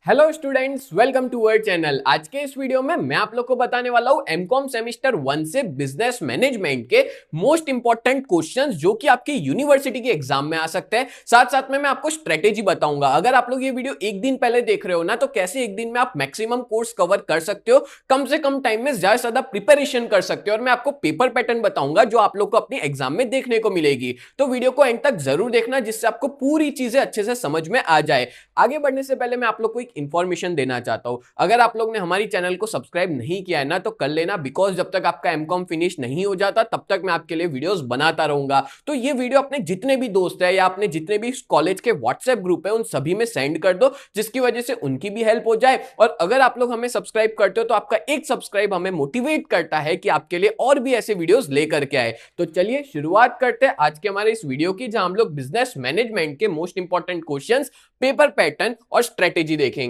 Hello students, welcome to our channel. आज के इस वीडियो में मैं आप लोग को बताने वाला हूं एमकॉम सेमेस्टर 1 से बिजनेस मैनेजमेंट के मोस्ट इंपॉर्टेंट क्वेश्चंस जो कि आपकी यूनिवर्सिटी के एग्जाम में आ सकते हैं। साथ साथ में मैं आपको स्ट्रेटेजी बताऊंगा। अगर आप लोग ये वीडियो एक दिन पहले देख रहे हो ना, तो कैसे एक दिन में आप मैक्सिमम कोर्स कवर कर सकते हो, कम से कम टाइम में ज्यादा से ज्यादा प्रिपरेशन कर सकते हो। और मैं आपको पेपर पैटर्न बताऊंगा जो आप लोग को अपनी एग्जाम में देखने को मिलेगी। तो वीडियो को एंड तक जरूर देखना, जिससे आपको पूरी चीजें अच्छे से समझ में आ जाए। आगे बढ़ने से पहले मैं आप लोग को एक इंफॉर्मेशन देना चाहता हूं। अगर आप लोग ने हमारी चैनल को सब्सक्राइब नहीं किया है ना, तो कर लेना, बिकॉज जब तक आपका एमकॉम फिनिश नहीं हो जाता तब तक मैं आपके लिए वीडियोस बनाता रहूंगा। तो ये वीडियो अपने जितने भी दोस्त है या अपने जितने भी कॉलेज के व्हाट्सएप ग्रुप है उन सभी में सेंड कर दो, जिसकी वजह से उनकी भी हेल्प हो जाए। और अगर आप लोग हमें सब्सक्राइब करते हो तो आपका एक सब्सक्राइब हमें मोटिवेट करता है कि आपके लिए और भी ऐसे वीडियोस लेकर के आए। तो चलिए शुरुआत करते हैं आज के हमारे इस वीडियो की, जहां हम लोग बिजनेस मैनेजमेंट के most important questions, paper pattern और स्ट्रेटेजी देखेंगे।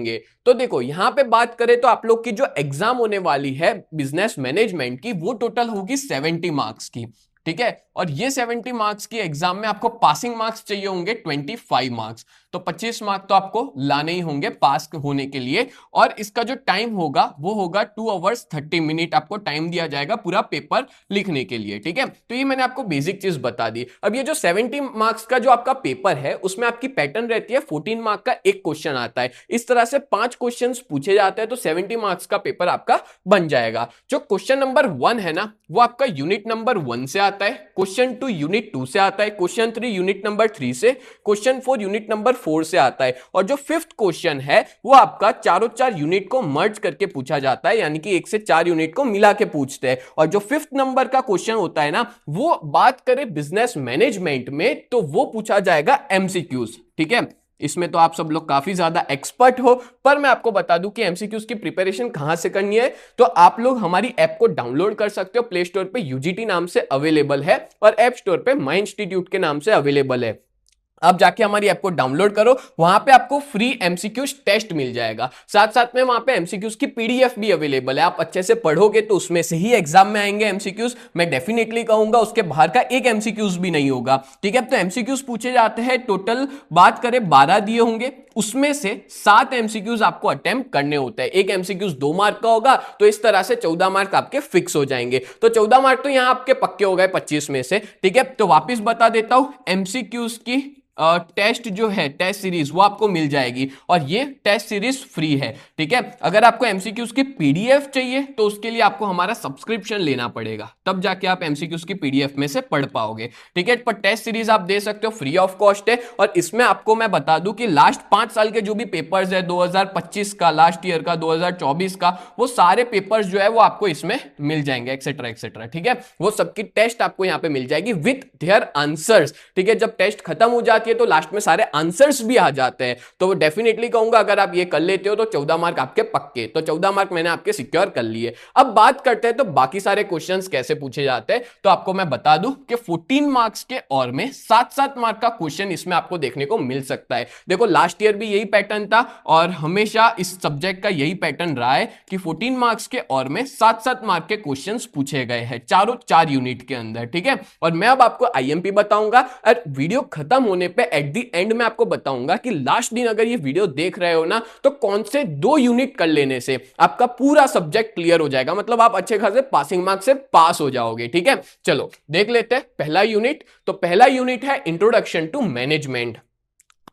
तो देखो, यहां पे बात करें तो आप लोग की जो एग्जाम होने वाली है बिजनेस मैनेजमेंट की, वो टोटल होगी 70 मार्क्स की। ठीक है, और ये 70 मार्क्स की एग्जाम में आपको पासिंग मार्क्स चाहिए होंगे 25 मार्क्स। तो 25 मार्क्स तो आपको लाने ही होंगे पास होने के लिए। और इसका जो टाइम होगा वो होगा 2 आवर्स 30 मिनट आपको टाइम दिया जाएगा पूरा पेपर लिखने के लिए। ठीक है, तो ये मैंने आपको बेसिक चीज बता दी। अब ये जो 70 मार्क्स का जो आपका पेपर है, उसमें आपकी पैटर्न रहती है 14 मार्क का एक क्वेश्चन आता है। इस तरह से 5 क्वेश्चन पूछे जाते हैं, तो 70 मार्क्स का पेपर आपका बन जाएगा। जो क्वेश्चन नंबर 1 है ना, वो आपका यूनिट नंबर 1 से आता है, क्वेश्चन 2 यूनिट 2 से आता है, क्वेश्चन 3 यूनिट नंबर 3 से, क्वेश्चन 4 यूनिट नंबर 4 से आता है। और जो 5th क्वेश्चन है वो आपका चारों 4 यूनिट को मर्ज करके पूछा जाता है, यानी कि 1 से 4 यूनिट को मिला के पूछते हैं। और जो 5th नंबर का क्वेश्चन होता है ना, वो बात करें बिजनेस मैनेजमेंट में तो वो पूछा जाएगा एमसीक्यूज। ठीक है, इसमें तो आप सब लोग काफी ज्यादा एक्सपर्ट हो, पर मैं आपको बता दूं कि एमसीक्यूज की प्रिपरेशन कहां से करनी है। तो आप लोग हमारी ऐप को डाउनलोड कर सकते हो, प्ले स्टोर पे यूजीटी नाम से अवेलेबल है और ऐप स्टोर पे माई इंस्टीट्यूट के नाम से अवेलेबल है। आप जाके हमारी ऐप को डाउनलोड करो, वहां पे आपको फ्री एमसीक्यूज टेस्ट मिल जाएगा। साथ साथ में वहां पे एमसीक्यूज की पीडीएफ भी अवेलेबल है। आप अच्छे से पढ़ोगे तो उसमें से ही एग्जाम में आएंगे एमसीक्यूज। मैं डेफिनेटली कहूंगा उसके बाहर का एक एमसीक्यूज भी नहीं होगा। ठीक है, तो एमसीक्यूज पूछे जाते हैं, टोटल बात करें 12 दिए होंगे, उसमें से 7 एमसीक्यूज आपको अटेम्प्ट करने होते हैं। एक एमसीक्यूज 2 मार्क का होगा, तो इस तरह से 14 मार्क आपके फिक्स हो जाएंगे। तो 14 मार्क तो यहां आपके पक्के हो गए 25 में से। ठीक है, तो वापिस बता देता हूं, एमसीक्यूज की टेस्ट जो है, टेस्ट सीरीज, वो आपको मिल जाएगी और ये टेस्ट सीरीज फ्री है। ठीक है, अगर आपको एमसीक्यूज की पीडीएफ चाहिए तो उसके लिए आपको हमारा सब्सक्रिप्शन लेना पड़ेगा, तब जाके आप एमसीक्यूज की पीडीएफ में से पढ़ पाओगे। ठीक है, पर टेस्ट सीरीज आप दे सकते हो, फ्री ऑफ कॉस्ट है। और इसमें आपको मैं बता दूं कि लास्ट 5 साल के जो भी पेपर्स है, 2025 का, लास्ट ईयर का, 2024 का, वो सारे पेपर्स जो है वो आपको इसमें मिल जाएंगे, एक्सेट्रा एक्सेट्रा। ठीक है, वो सबकी टेस्ट आपको यहाँ पे मिल जाएगी विथ देयर आंसर्स। ठीक है, जब टेस्ट खत्म हो जाती है तो लास्ट में सारे आंसर्स भी आ जाते हैं। तो डेफिनेटली कहूंगा अगर आप ये कर लेते हो तो 14 मार्क आपके पक्के। तो 14 मार्क मैंने आपके सिक्योर कर लिए। अब बात करते हैं तो बाकी सारे क्वेश्चंस कैसे पूछे जाते हैं। तो आपको मैं बता दूं कि 14 मार्क्स के और में 7-7 मार्क का क्वेश्चन इसमें आपको देखने को मिल सकता है। देखो, लास्ट ईयर भी यही पैटर्न था और हमेशा इस सब्जेक्ट का यही पैटर्न रहा है कि 14 मार्क्स के और में 7-7 मार्क के क्वेश्चन पूछे गए हैं चारों 4 यूनिट के अंदर। ठीक है, और मैं अब आपको आईएमपी बताऊंगा और वीडियो खत्म होने पे एट द एंड में आपको बताऊंगा कि लास्ट दिन अगर ये वीडियो देख रहे हो ना, तो कौन से 2 यूनिट कर लेने से आपका पूरा सब्जेक्ट क्लियर हो जाएगा, मतलब आप अच्छे खासे पासिंग मार्क्स से पास हो जाओगे। ठीक है, चलो देख लेते हैं पहला यूनिट। तो पहला यूनिट है इंट्रोडक्शन टू मैनेजमेंट।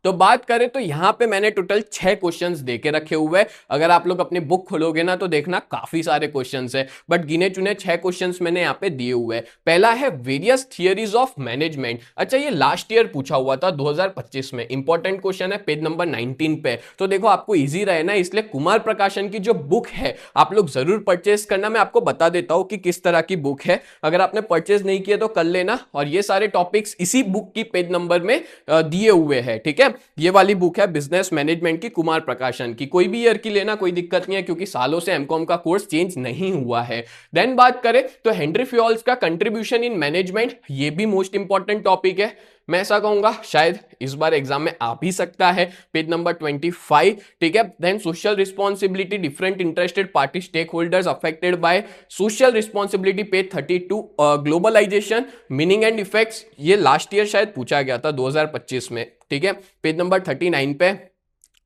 तो बात करें तो यहां पे मैंने टोटल 6 क्वेश्चंस देके रखे हुए हैं। अगर आप लोग अपनी बुक खोलोगे ना तो देखना काफी सारे क्वेश्चंस है, बट गिने चुने 6 क्वेश्चंस मैंने यहाँ पे दिए हुए हैं। पहला है वेरियस थियरीज ऑफ मैनेजमेंट। अच्छा, ये लास्ट ईयर पूछा हुआ था 2025 में, इंपॉर्टेंट क्वेश्चन है, पेज नंबर 19 पे। तो देखो, आपको ईजी रहे ना, इसलिए कुमार प्रकाशन की जो बुक है आप लोग जरूर परचेज करना। मैं आपको बता देता हूं कि किस तरह की बुक है, अगर आपने परचेज नहीं किया तो कर लेना। और ये सारे टॉपिक्स इसी बुक की पेज नंबर में दिए हुए हैं। ठीक है, ये वाली बुक है बिजनेस मैनेजमेंट की, कुमार प्रकाशन की। कोई भी ईयर की लेना, कोई दिक्कत नहीं है, क्योंकि सालों से एमकॉम का कोर्स चेंज नहीं हुआ है। देन बात करें तो हेनरी फ्योल्स का कंट्रीब्यूशन इन मैनेजमेंट, ये भी मोस्ट इंपॉर्टेंट टॉपिक है। मैं ऐसा कहूंगा शायद इस बार एग्जाम में आ भी सकता है, पेज नंबर 25। ठीक है, then social responsibility, different interested party stakeholders affected by social responsibility, page 32। Globalisation, meaning and effects, ये लास्ट ईयर शायद पूछा गया था 2025 में। ठीक है, पेज नंबर 39 पे।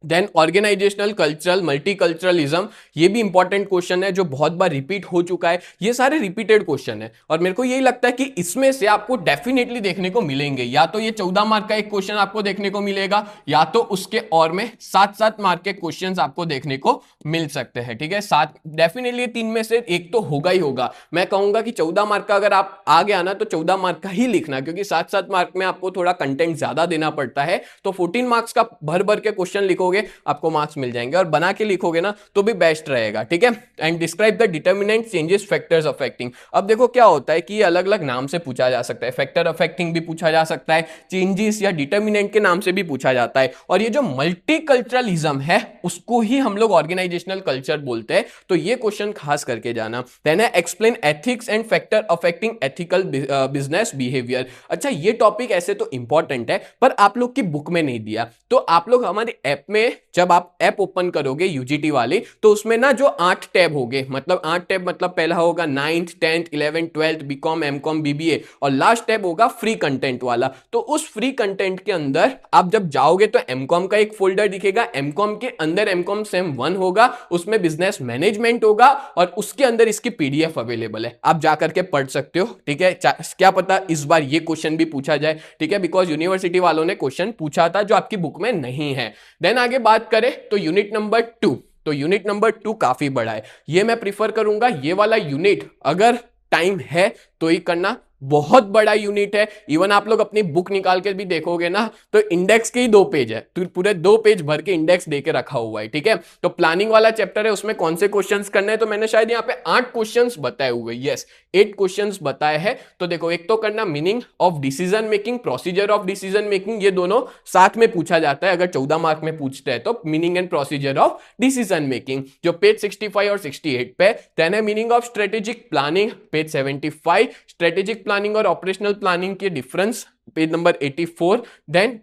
देन ऑर्गेनाइजेशनल कल्चरल मल्टीकल्चरलिज्म, ये भी इंपॉर्टेंट क्वेश्चन है जो बहुत बार रिपीट हो चुका है। ये सारे रिपीटेड क्वेश्चन है और मेरे को यही लगता है कि इसमें से आपको डेफिनेटली देखने को मिलेंगे, या तो ये 14 मार्क का एक क्वेश्चन आपको देखने को मिलेगा, या तो उसके और में 7-7 मार्क के क्वेश्चन आपको देखने को मिल सकते हैं। ठीक है, 7 डेफिनेटली 3 में से एक तो होगा ही होगा। मैं कहूंगा कि 14 मार्क का अगर आप आ गया ना तो 14 मार्क का ही लिखना, क्योंकि 7-7 मार्क में आपको थोड़ा कंटेंट ज्यादा देना पड़ता है। तो 14 मार्क्स का भर भर के क्वेश्चन लिखोगे आपको मार्क्स मिल जाएंगे, और बना के लिखोगे ना तो भी बेस्ट रहेगा। ठीक है, and describe the determinant changes factors affecting. अब देखो क्या होता है कि ये अलग अलग नाम से पूछा जा सकता है, फैक्टर अफेक्टिंग भी पूछा जा सकता है, चेंजेस या डिटरमिनेंट के नाम से भी पूछा जाता है, और ये जो मल्टीकल्चरलिज्म है उसको ही हम लोग ऑर्गेनाइजेशनल कल्चर बोलते हैं। तो ये क्वेश्चन खास करके जाना। देन है explain ethics and factor affecting ethical business behaviour. अच्छा, ये टॉपिक ऐसे तो इंपॉर्टेंट है पर आप लोग की बुक में नहीं दिया, तो आप लोग हमारे ऐप में जब आप ऐप ओपन करोगे यूजीटी वाली, तो उसमें ना जो 8 टैब होंगे, मतलब 8 टैब, मतलब पहला होगा 9th 10th 11th 12th BCom MCom BBA, और लास्ट टैब होगा फ्री कंटेंट वाला। तो उस फ्री कंटेंट के अंदर आप जब जाओगे तो एमकॉम का एक फोल्डर दिखेगा, एमकॉम के अंदर एमकॉम सेम 1 होगा, उसमें बिजनेस मैनेजमेंट होगा, और उसके अंदर इसकी पीडीएफ अवेलेबल है, आप जाकर के पढ़ सकते हो। ठीक है, क्या पता इस बार ये क्वेश्चन भी पूछा जाए। ठीक है, बिकॉज यूनिवर्सिटी वालों ने क्वेश्चन पूछा था जो आपकी बुक में नहीं है। देन आगे बात करें तो यूनिट नंबर 2, तो यूनिट नंबर 2 काफी बड़ा है, ये मैं प्रीफर करूंगा ये वाला यूनिट अगर टाइम है तो ही करना। बहुत बड़ा यूनिट है, इवन आप लोग अपनी बुक निकाल के भी देखोगे ना तो इंडेक्स के ही 2 पेज है, तो पूरे 2 पेज भर के इंडेक्स देके रखा हुआ है। ठीक है, तो प्लानिंग वाला चैप्टर है, उसमें कौन से क्वेश्चंस करने हैं, तो मैंने शायद यहाँ पे 8 क्वेश्चंस बताए हुए, यस 8 क्वेश्चंस बताए हैं। तो देखो, एक तो करना meaning of decision making, procedure of decision making, ये दोनों साथ में पूछा जाता है अगर 14 मार्क में पूछते हैं तो, meaning and procedure of decision making जो पेज 65 और 68 पे। देन है meaning of strategic planning page 75, strategic planning और ऑपरेशनल प्लानिंग के difference page number 84। Then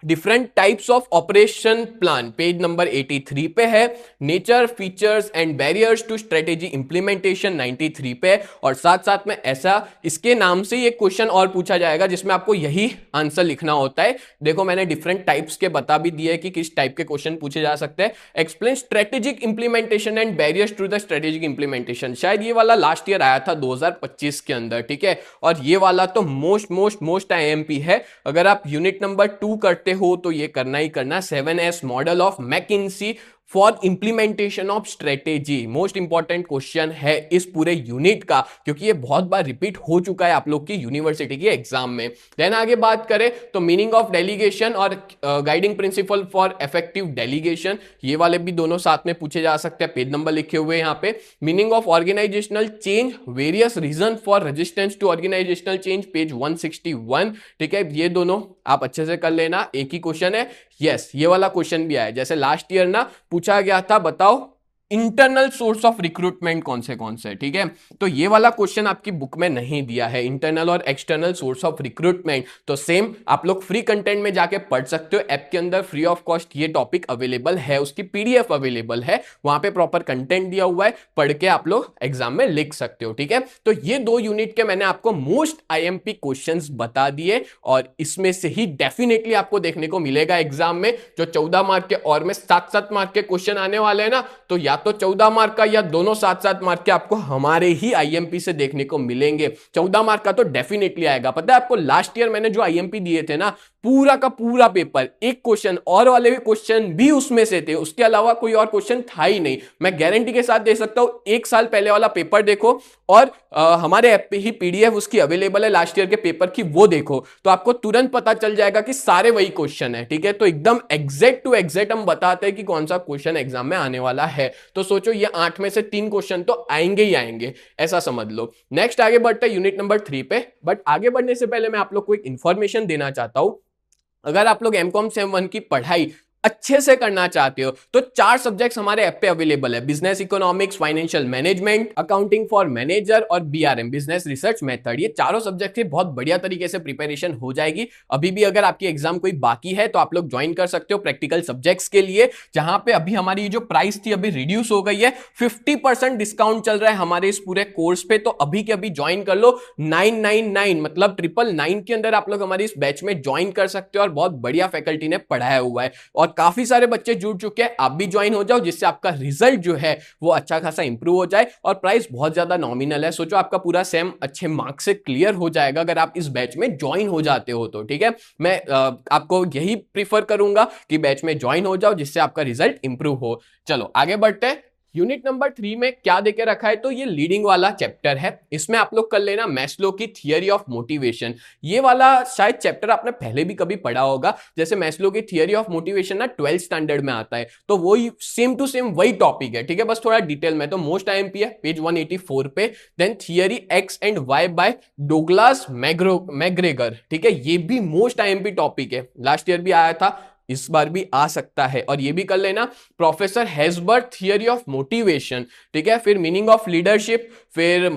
different types of operation plan page number 83 पे है। Nature features and barriers to strategy implementation 93 पे, और साथ साथ में ऐसा इसके नाम से ये क्वेश्चन और पूछा जाएगा जिसमें आपको यही आंसर लिखना होता है। देखो मैंने डिफरेंट टाइप्स के बता भी दिए कि किस टाइप के क्वेश्चन पूछे जा सकते हैं। Explain strategic implementation and barriers to the strategic implementation, शायद ये वाला लास्ट ईयर आया था 2025 के अंदर। ठीक है, और ये वाला तो मोस्ट आईएमपी है। अगर आप यूनिट नंबर 2 करते हो तो ये करना ही करना, 7S model of McKinsey for implementation of strategy, most important question है इस पूरे यूनिट का, क्योंकि ये बहुत बार रिपीट हो चुका है आप लोग की यूनिवर्सिटी के एग्जाम में। देन आगे बात करें तो मीनिंग ऑफ डेलीगेशन और guiding principal for effective delegation, ये वाले भी दोनों साथ में पूछे जा सकते हैं, पेज नंबर लिखे हुए यहाँ पे। Meaning of organisational change, various reason for resistance to organisational change, page 161। ठीक है, ये दोनों आप अच्छे से कर लेना, एक ही क्वेश्चन है। यस, ये वाला क्वेश्चन भी आया, जैसे लास्ट ईयर ना पूछा गया था, बताओ इंटरनल सोर्स ऑफ रिक्रूटमेंट कौन से। ठीक है, तो ये वाला क्वेश्चन आपकी बुक में नहीं दिया है, इंटरनल और एक्सटर्नल सोर्स ऑफ रिक्रूटमेंट। तो सेम आप लोग फ्री कंटेंट में जाके पढ़ सकते हो, ऐप के अंदर फ्री ऑफ कॉस्ट ये टॉपिक अवेलेबल है, उसकी पीडीएफ अवेलेबल है, वहां पे प्रॉपर कंटेंट दिया हुआ है, पढ़ के आप लोग एग्जाम में लिख सकते हो। ठीक है, तो ये 2 यूनिट के मैंने आपको मोस्ट आईएमपी क्वेश्चंस बता दिए, और इसमें से ही डेफिनेटली आपको देखने को मिलेगा एग्जाम में जो 14 मार्क के और में 7-7 मार्क के क्वेश्चन आने वाले हैं ना, तो या तो 14 मार्क का या दोनों 7-7 मार्क के आपको हमारे ही आईएमपी से देखने को मिलेंगे। 14 मार्क का तो डेफिनेटली आएगा। पता है आपको लास्ट ईयर मैंने जो आईएमपी दिए थे ना, पूरा का पूरा पेपर, एक क्वेश्चन और वाले क्वेश्चन भी उसमें से थे, उसके अलावा कोई और क्वेश्चन था ही नहीं। मैं गारंटी के साथ दे सकता हूं, 1 साल पहले वाला पेपर देखो और हमारे ऐप पे ही पीडीएफ उसकी अवेलेबल है लास्ट ईयर के पेपर की, वो देखो तो आपको तुरंत पता चल जाएगा कि सारे वही क्वेश्चन है। ठीक है, तो एकदम एग्जैक्ट टू एग्जैक्ट हम बताते हैं कि कौन सा क्वेश्चन एग्जाम में आने वाला है। तो सोचो ये 8 में से 3 क्वेश्चन तो आएंगे ही आएंगे, ऐसा समझ लो। नेक्स्ट आगे बढ़ते हैं यूनिट नंबर 3 पे, बट आगे बढ़ने से पहले मैं आप लोग को एक इंफॉर्मेशन देना चाहता हूं। अगर आप लोग एमकॉम सेम 1 की पढ़ाई अच्छे से करना चाहते हो तो 4 सब्जेक्ट्स हमारे ऐप पे अवेलेबल है, business economics, financial management, accounting for manager और बीआरएम, बिजनेस रिसर्च मेथड। ये चारों सब्जेक्ट से बहुत बढ़िया तरीके से प्रिपरेशन हो जाएगी। अभी भी अगर आपकी एग्जाम कोई बाकी है तो आप लोग ज्वाइन कर सकते हो प्रैक्टिकल सब्जेक्ट्स के लिए, जहां पे अभी हमारी जो प्राइस थी अभी रिड्यूस हो गई है, 50% डिस्काउंट चल रहा है हमारे इस पूरे कोर्स पे। तो अभी के अभी ज्वाइन कर लो, 999 मतलब 999 के अंदर आप लोग हमारी इस बैच में ज्वाइन कर सकते हो, और बहुत बढ़िया फैकल्टी ने पढ़ाया हुआ है। और और काफी सारे बच्चे जुड़ चुके हैं, आप भी ज्वाइन हो जाओ जिससे आपका रिजल्ट जो है वो अच्छा खासा इंप्रूव हो जाए और प्राइस बहुत ज्यादा नॉमिनल है। सोचो आपका पूरा सेम अच्छे मार्क्स से क्लियर हो जाएगा अगर आप इस बैच में ज्वाइन हो जाते हो तो। ठीक है, मैं आपको यही प्रीफर करूंगा कि बैच में ज्वाइन हो जाओ जिससे आपका रिजल्ट इंप्रूव हो। चलो आगे बढ़ते हैं। यूनिट नंबर 3 में क्या देके रखा है, तो ये लीडिंग वाला चैप्टर है। इसमें आप लोग कर लेना मैस्लो की थियरी ऑफ मोटिवेशन। ये वाला शायद चैप्टर आपने पहले भी कभी पढ़ा होगा। जैसे मैस्लो की थियरी ऑफ मोटिवेशन ना 12th स्टैंडर्ड में आता है, तो वही सेम टू सेम वही टॉपिक है। ठीक है, बस थोड़ा डिटेल में। तो मोस्ट आईएमपी है पेज 184 पे। Then theory X and Y by Douglas McGregor. ठीक है, ये भी मोस्ट आईएमपी टॉपिक है, लास्ट ईयर भी आया था, इस बार भी आ सकता है। और ये भी कर लेना प्रोफेसर हेजबर्ग थियरी ऑफ मोटिवेशन। ठीक है, फिर मीनिंग ऑफ लीडरशिप, फिर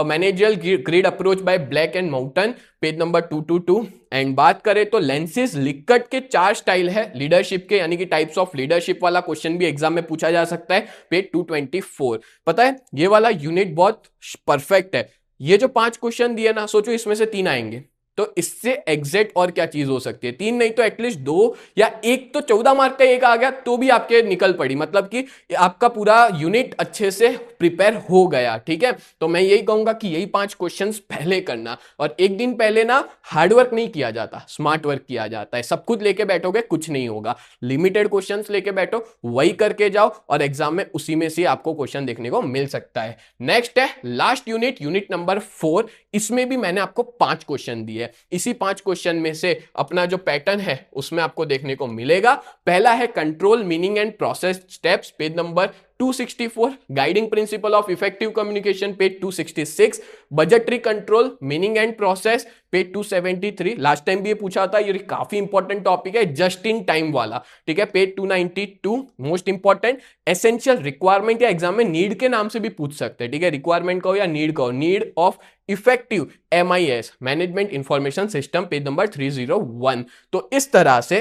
managerial grid approach by black and mountain, page number 222। And बात करें तो लेंसिस लिकट के 4 स्टाइल है लीडरशिप के, यानी कि टाइप्स ऑफ लीडरशिप वाला क्वेश्चन भी एग्जाम में पूछा जा सकता है, पेज 224। पता है ये वाला यूनिट बहुत परफेक्ट है। ये जो 5 क्वेश्चन दिए ना, सोचो इसमें से 3 आएंगे, तो इससे एग्जैक्ट और क्या चीज हो सकती है। 3 नहीं तो एटलीस्ट 2 या 1, तो 14 मार्क का एक आ गया तो भी आपके निकल पड़ी, मतलब कि आपका पूरा यूनिट अच्छे से प्रिपेयर हो गया। ठीक है, तो मैं यही कहूंगा कि यही 5 क्वेश्चंस पहले करना, और एक दिन पहले ना हार्डवर्क नहीं किया जाता, स्मार्ट वर्क किया जाता है। सब कुछ लेके बैठोगे कुछ नहीं होगा, लिमिटेड क्वेश्चंस लेके बैठो, वही करके जाओ और एग्जाम में उसी में से आपको क्वेश्चन देखने को मिल सकता है। नेक्स्ट है लास्ट यूनिट, यूनिट नंबर 4। इसमें भी मैंने आपको 5 क्वेश्चन दिए। इसी 5 क्वेश्चन में से अपना जो पैटर्न है उसमें आपको देखने को मिलेगा। पहला है control meaning and process steps, page number 264। Guiding principle of effective communication, page 266। Budgetary control meaning and process, page 273। Last time भी ये पूछा था, ये काफी इंपॉर्टेंट टॉपिक है, जस्ट इन टाइम वाला। ठीक है, page 292। Most important essential requirement, या एग्जाम में नीड के नाम से भी पूछ सकते हैं। ठीक है, रिक्वायरमेंट का हो या नीड का हो, need of effective MIS management information system, page number 301। तो इस तरह से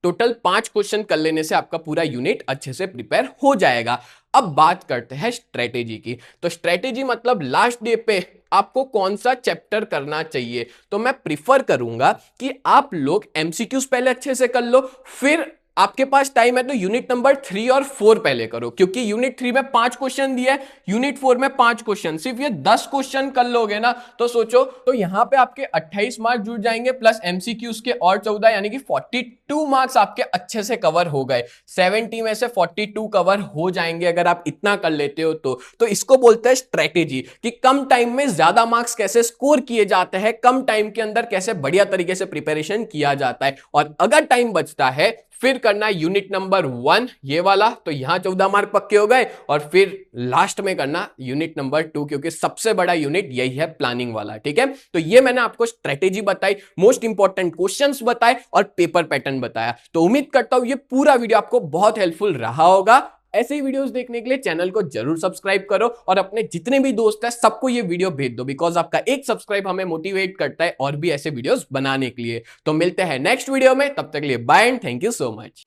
टोटल 5 क्वेश्चन कर लेने से आपका पूरा यूनिट अच्छे से प्रिपेयर हो जाएगा। अब बात करते हैं स्ट्रेटेजी की। तो स्ट्रेटेजी मतलब लास्ट डे पे आपको कौन सा चैप्टर करना चाहिए। तो मैं प्रिफर करूंगा कि आप लोग MCQs पहले अच्छे से कर लो, फिर आपके पास टाइम है तो यूनिट नंबर 3 और 4 पहले करो, क्योंकि यूनिट 3 में 5 क्वेश्चन दिया है, यूनिट 4 में 5 क्वेश्चन, सिर्फ ये 10 क्वेश्चन कर लोगे ना, तो सोचो तो यहां पे आपके 28 मार्क्स जुड़ जाएंगे, प्लस MCQs के और 14, यानी कि 42 मार्क्स आपके अच्छे से कवर हो गए। 70 में से 42 कवर हो जाएंगे अगर आप इतना कर लेते हो तो इसको बोलते हैं स्ट्रेटेजी, कि कम टाइम में ज्यादा मार्क्स कैसे स्कोर किए जाते हैं, कम टाइम के अंदर कैसे बढ़िया तरीके से प्रिपरेशन किया जाता है। और अगर टाइम बचता है फिर करना यूनिट नंबर 1 ये वाला, तो यहां 14 मार्क पक्के हो गए, और फिर लास्ट में करना यूनिट नंबर 2, क्योंकि सबसे बड़ा यूनिट यही है प्लानिंग वाला। ठीक है, तो ये मैंने आपको स्ट्रेटेजी बताई, मोस्ट इंपॉर्टेंट क्वेश्चंस बताए और पेपर पैटर्न बताया। तो उम्मीद करता हूं ये पूरा वीडियो आपको बहुत हेल्पफुल रहा होगा। ऐसे ही वीडियोस देखने के लिए चैनल को जरूर सब्सक्राइब करो और अपने जितने भी दोस्त हैं सबको ये वीडियो भेज दो, बिकॉज आपका एक सब्सक्राइब हमें मोटिवेट करता है और भी ऐसे वीडियोस बनाने के लिए। तो मिलते हैं नेक्स्ट वीडियो में, तब तक के लिए bye and thank you so much.